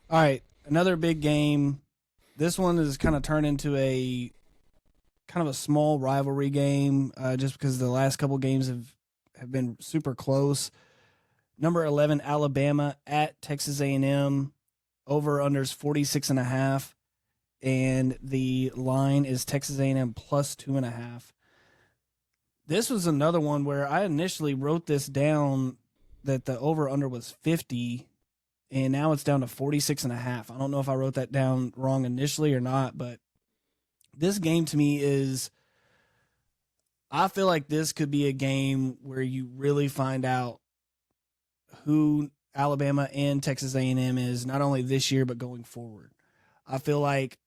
All right, another big game. This one is kind of turned into a kind of a small rivalry game, just because the last couple games have been super close. Number 11 Alabama at Texas A&M. Over unders 46 and a half, and the line is Texas A&M plus 2.5. This was another one where I initially wrote this down that the over under was 50, and now it's down to 46 and a half. I don't know if I wrote that down wrong initially or not, but this game to me is, I feel like this could be a game where you really find out who Alabama and Texas A&M is, not only this year but going forward. I feel like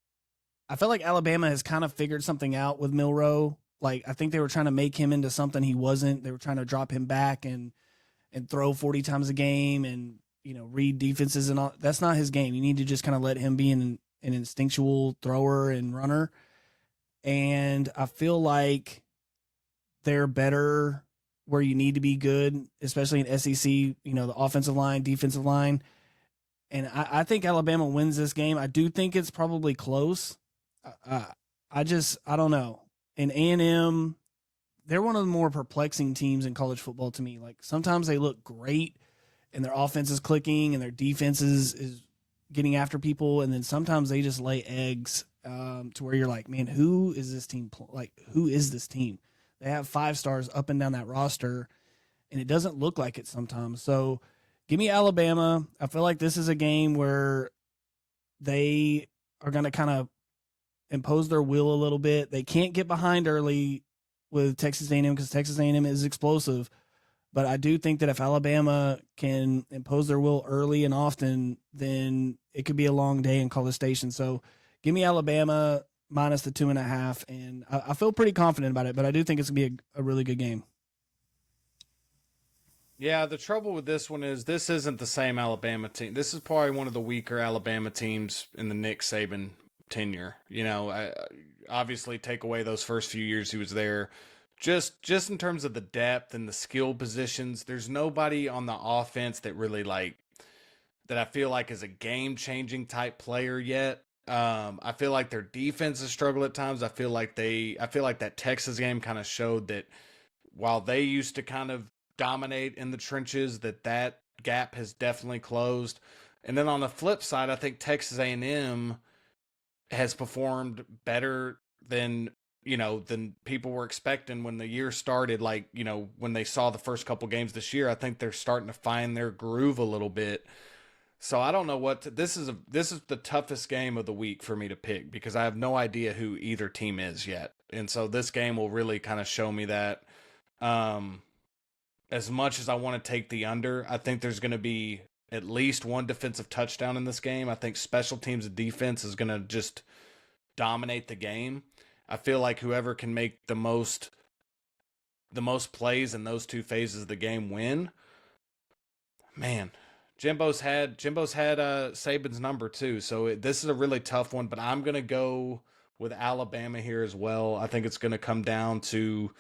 I feel like Alabama has kind of figured something out with Milroe. Like, I think they were trying to make him into something he wasn't. They were trying to drop him back and throw 40 times a game and, read defenses and all. That's not his game. You need to just kind of let him be an instinctual thrower and runner. And I feel like they're better where you need to be good, especially in SEC, the offensive line, defensive line. And I think Alabama wins this game. I do think it's probably close. I don't know. And A&M, they're one of the more perplexing teams in college football to me. Like, sometimes they look great and their offense is clicking and their defense is getting after people, and then sometimes they just lay eggs, to where you're like, man, who is this team? Who is this team? They have 5 stars up and down that roster, and it doesn't look like it sometimes. So give me Alabama. I feel like this is a game where they are going to kind of impose their will a little bit. They can't get behind early with Texas A&M because Texas A&M is explosive. But I do think that if Alabama can impose their will early and often, then it could be a long day in College Station. So give me Alabama minus the 2.5, and I feel pretty confident about it. But I do think it's gonna be a really good game. Yeah, the trouble with this one is this isn't the same Alabama team. This is probably one of the weaker Alabama teams in the Nick Saban tenure. Obviously take away those first few years he was there. Just in terms of the depth and the skill positions, there's nobody on the offense that really that I feel like is a game changing type player yet. I feel like their defense has struggled at times. I feel like that Texas game kind of showed that while they used to kind of dominate in the trenches, that gap has definitely closed. And then on the flip side, I think Texas A&M has performed better than people were expecting when the year started. Like, when they saw the first couple games this year, I think they're starting to find their groove a little bit. So I don't know this is the toughest game of the week for me to pick because I have no idea who either team is yet. And so this game will really kind of show me that. Um, as much as I want to take the under, I think there's going to be at least one defensive touchdown in this game. I think special teams and defense is going to just dominate the game. I feel like whoever can make the most plays in those two phases of the game win. Man, Jimbo's had Saban's number too, so this is a really tough one. But I'm gonna go with Alabama here as well. I think it's gonna come down to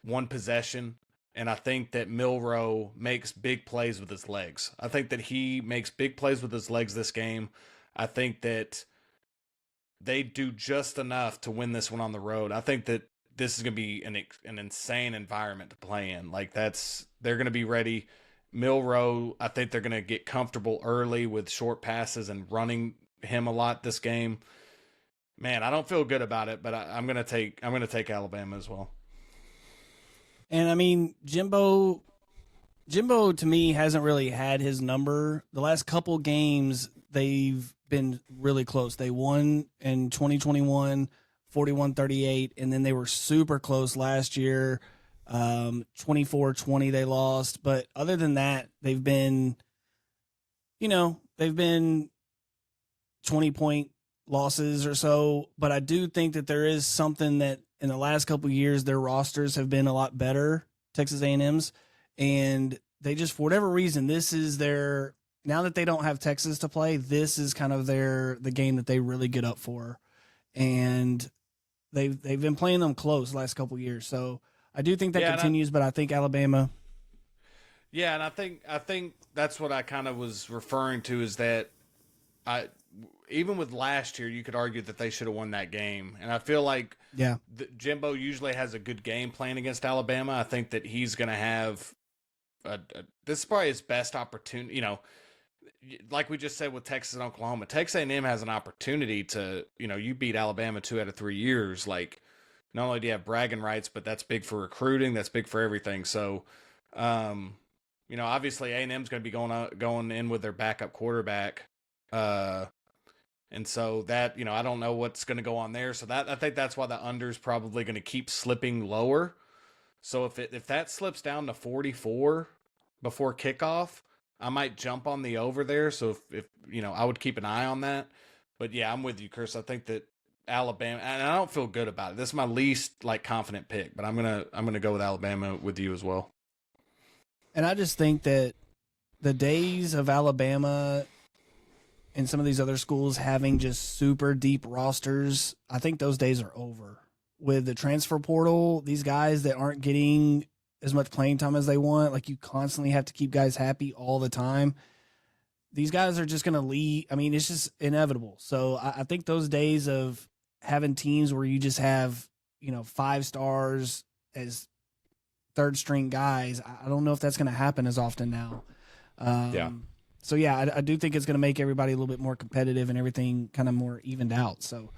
one possession, and I think that Milroe makes big plays with his legs. I think that he makes big plays with his legs this game. I think that they do just enough to win this one on the road. I think that this is going to be an insane environment to play in. Like, they're going to be ready. Milroe, I think they're going to get comfortable early with short passes and running him a lot this game. Man, I don't feel good about it, but I'm going to take Alabama as well. And I mean, Jimbo to me hasn't really had his number. The last couple games they've been really close. They won in 2021 41-38, and then they were super close last year. 24-20 they lost, but other than that, they've been 20-point losses or so. But I do think that there is something that in the last couple of years their rosters have been a lot better, Texas A&M's, and they just, for whatever reason, this is their, now that they don't have Texas to play, this is kind of the game that they really get up for. And they've been playing them close the last couple of years. So I do think that Yeah, and I, continues, but I think Alabama. yeah, and I think that's what I kind of was referring to is that I even with last year, you could argue that they should have won that game. And I feel like Yeah. Jimbo usually has a good game plan against Alabama. I think that he's going to have this is probably his best opportunity. You know, like we just said with Texas and Oklahoma, Texas A&M has an opportunity to, you know, you beat Alabama 2 out of 3 years. Like, not only do you have bragging rights, but that's big for recruiting. That's big for everything. So, you know, obviously A&M's going to be going in with their backup quarterback. And so that, you know, I don't know what's going to go on there. So that, I think that's why the under is probably going to keep slipping lower. So if that slips down to 44 before kickoff, I might jump on the over there. So if you know, I would keep an eye on that. But yeah, I'm with you, Chris. I think that Alabama, and I don't feel good about it. This is my least like confident pick, but I'm gonna go with Alabama with you as well. And I just think that the days of Alabama and some of these other schools having just super deep rosters, I think those days are over. With the transfer portal, these guys that aren't getting as much playing time as they want, like you constantly have to keep guys happy all the time. These guys are just going to leave. I mean, it's just inevitable. So I think those days of having teams where you just have, you know, 5 stars as third string guys, I don't know if that's going to happen as often now. Yeah. So yeah, I do think it's going to make everybody a little bit more competitive and everything kind of more evened out. So